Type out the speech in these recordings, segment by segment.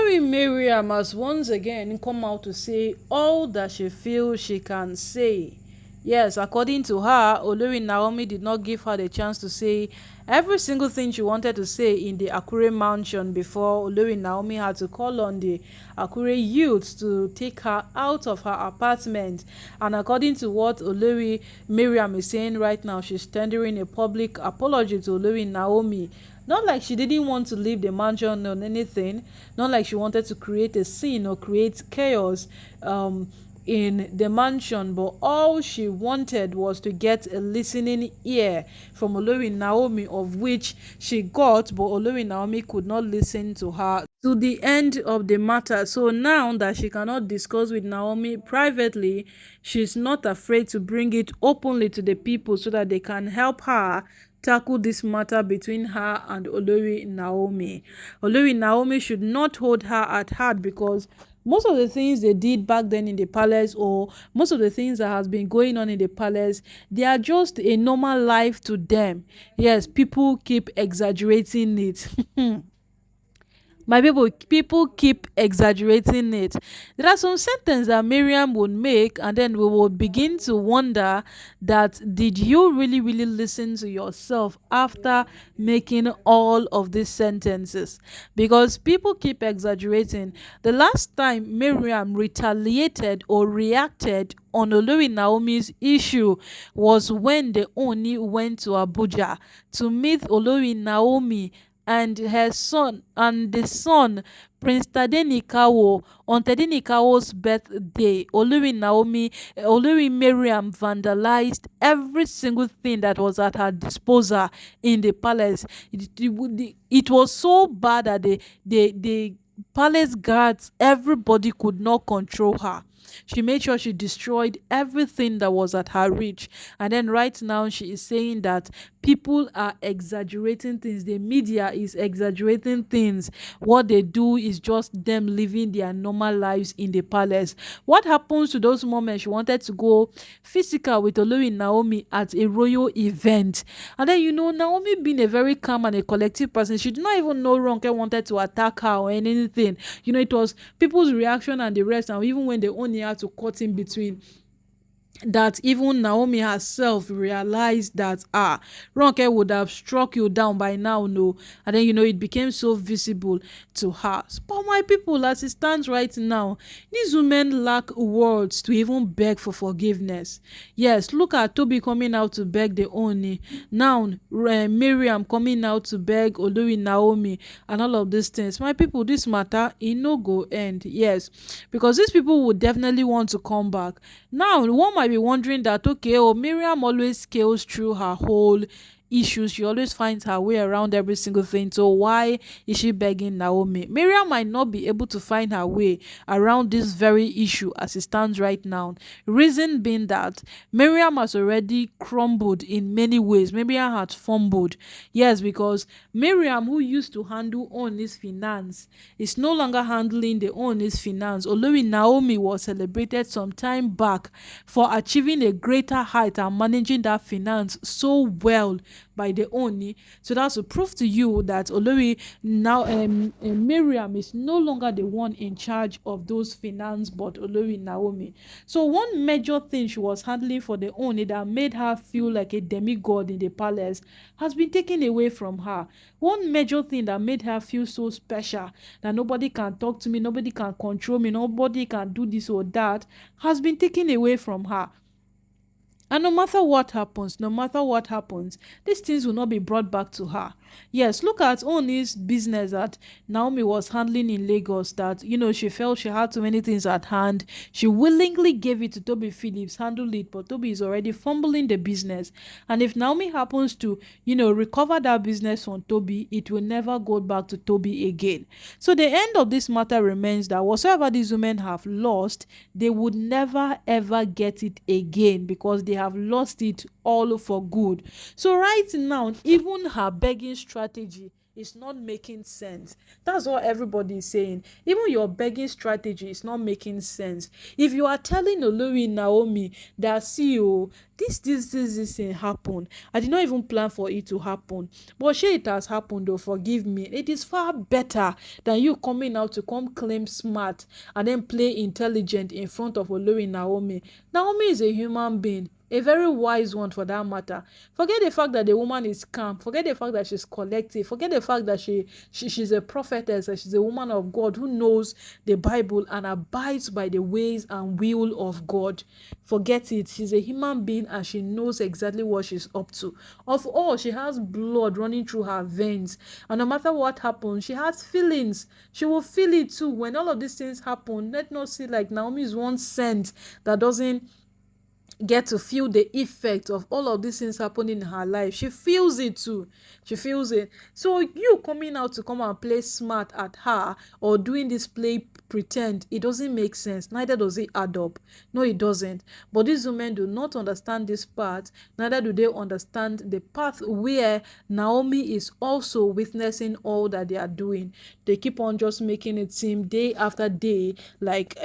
Olori Mariam has once again come out to say all that she feels she can say. Yes, according to her, Olori Naomi did not give her the chance to say every single thing she wanted to say in the Akure mansion before Olori Naomi had to call on the Akure youths to take her out of her apartment. And according to what Olori Mariam is saying right now, she's tendering a public apology to Olori Naomi. Not like she didn't want to leave the mansion or anything, not like she wanted to create a scene or create chaos in the mansion, but all she wanted was to get a listening ear from Olori Naomi, of which she got, but Olori Naomi could not listen to her to the end of the matter. So now that she cannot discuss with Naomi privately, she's not afraid to bring it openly to the people so that they can help her tackle this matter between her and Olori Naomi. Olori Naomi should not hold her at heart, because most of the things they did back then in the palace, or most of the things that has been going on in the palace, they are just a normal life to them. Yes, people keep exaggerating it. My people keep exaggerating it. There are some sentences that Miriam would make, and then we will begin to wonder that did you really listen to yourself after making all of these sentences? Because people keep exaggerating. The last time Miriam retaliated or reacted on Olori Naomi's issue was when the Oni went to Abuja to meet Olori Naomi and her son, and the son, Prince Tadenikawo, on Tadenikawo's birthday. Olori Mariam vandalized every single thing that was at her disposal in the palace. It was so bad that the palace guards, everybody could not control her. She made sure she destroyed everything that was at her reach. And then right now she is saying that people are exaggerating things. The media is exaggerating things. What they do is just them living their normal lives in the palace. What happens to those moments she wanted to go physical with Olori Naomi at a royal event? And then, Naomi being a very calm and a collective person, she did not even know Ronke wanted to attack her or anything. It was people's reaction and the rest, and even when they only had to cut in between, that even Naomi herself realized that Ronke would have struck you down by now, no. And then it became so visible to her. But my people, as it stands right now, these women lack words to even beg for forgiveness. Yes, look at Toby coming out to beg the Oni, now Miriam coming out to beg Olori Naomi, and all of these things. My people, this matter no go end. Yes, because these people would definitely want to come back. Now one might be wondering that, okay, Miriam always scales through her whole issues. She always finds her way around every single thing. So why is she begging Naomi? Miriam might not be able to find her way around this very issue as it stands right now. Reason being that Miriam has already crumbled in many ways. Miriam had fumbled. Yes, because Miriam, who used to handle Ooni's finance, is no longer handling the Ooni's finance. Olori Naomi was celebrated some time back for achieving a greater height and managing that finance so well by the Oni. So that's to prove to you that Olori now Miriam is no longer the one in charge of those finance, but Olori Naomi. So one major thing she was handling for the Oni that made her feel like a demigod in the palace has been taken away from her. One major thing that made her feel so special, that nobody can talk to me, nobody can control me, nobody can do this or that, has been taken away from her. And no matter what happens, these things will not be brought back to her. Yes, look at Ooni's business that Naomi was handling in Lagos, that, she felt she had too many things at hand. She willingly gave it to Toby Phillips, handle it, but Toby is already fumbling the business. And if Naomi happens to, recover that business from Toby, it will never go back to Toby again. So the end of this matter remains that whatsoever these women have lost, they would never ever get it again, because they have lost it all for good. So right now, even her begging strategy is not making sense. That's what everybody is saying. Even your begging strategy is not making sense. If you are telling Olori Naomi that, see oh, this thing happened, I did not even plan for it to happen, but sure it has happened though, forgive me. It is far better than you coming out to come claim smart and then play intelligent in front of Olori Naomi. Naomi is a human being, a very wise one for that matter. Forget the fact that the woman is calm, forget the fact that she's collective, forget the fact that she's a prophetess, that she's a woman of God who knows the Bible and abides by the ways and will of God. Forget it. She's a human being and she knows exactly what she's up to. Of all, she has blood running through her veins, and no matter what happens, she has feelings. She will feel it too. When all of these things happen, let not see like Naomi is one saint that doesn't get to feel the effect of all of these things happening in her life. She feels it too. She feels it. So you coming out to come and play smart at her or doing this play pretend, it doesn't make sense. Neither does it add up. No, it doesn't. But these women do not understand this part. Neither do they understand the path where Naomi is also witnessing all that they are doing. They keep on just making it seem day after day like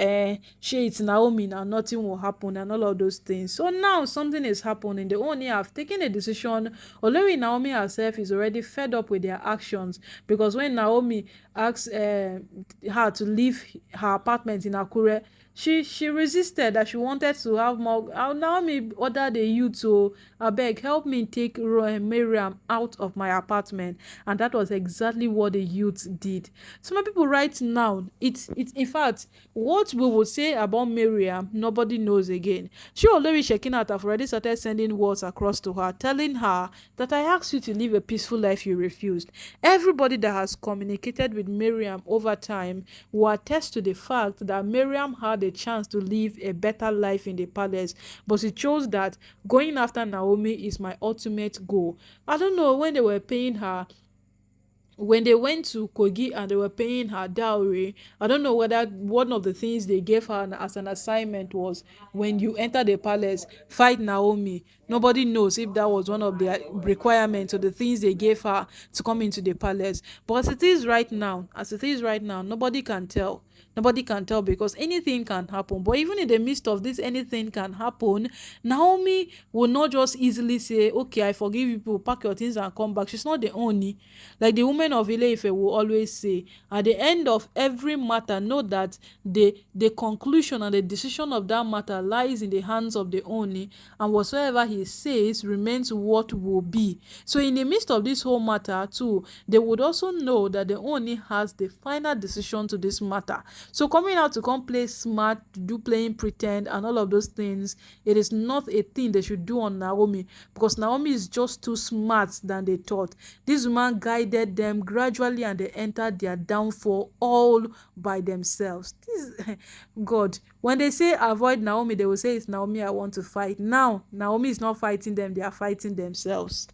she, it's Naomi now, nothing will happen and all of those things. So now something is happening. They only have taken a decision. Olori Naomi herself is already fed up with their actions, because when Naomi asked her to leave her apartment in Akure, she resisted, that she wanted to have more. Naomi ordered the youth to abeg help me take Mariam out of my apartment, and that was exactly what the youth did. So my people, right now, it's in fact what we will say about Mariam, nobody knows again. She Olori Shekinat have already started sending words across to her, telling her that I asked you to live a peaceful life, you refused. Everybody that has communicated with Mariam over time will attest to the fact that Mariam had a chance to live a better life in the palace, but she chose that going after Naomi is my ultimate goal. I don't know, when they were paying her, when they went to Kogi and they were paying her dowry, I don't know whether one of the things they gave her as an assignment was, when you enter the palace, fight Naomi. Nobody knows if that was one of the requirements or the things they gave her to come into the palace. But as it is right now, nobody can tell. Nobody can tell, because anything can happen. But even in the midst of this, anything can happen. Naomi will not just easily say, okay, I forgive you people, pack your things and come back. She's not the only. Like the women of Ife will always say, at the end of every matter, know that the conclusion and the decision of that matter lies in the hands of the Oni, and whatsoever he says remains what will be. So in the midst of this whole matter too, they would also know that the Oni has the final decision to this matter. So coming out to come play smart, to do playing pretend and all of those things, it is not a thing they should do on Naomi, because Naomi is just too smart than they thought. This woman guided them gradually and they entered their downfall all by themselves. This God, when they say avoid Naomi, they will say it's Naomi I want to fight. Now Naomi is not fighting them, they are fighting themselves.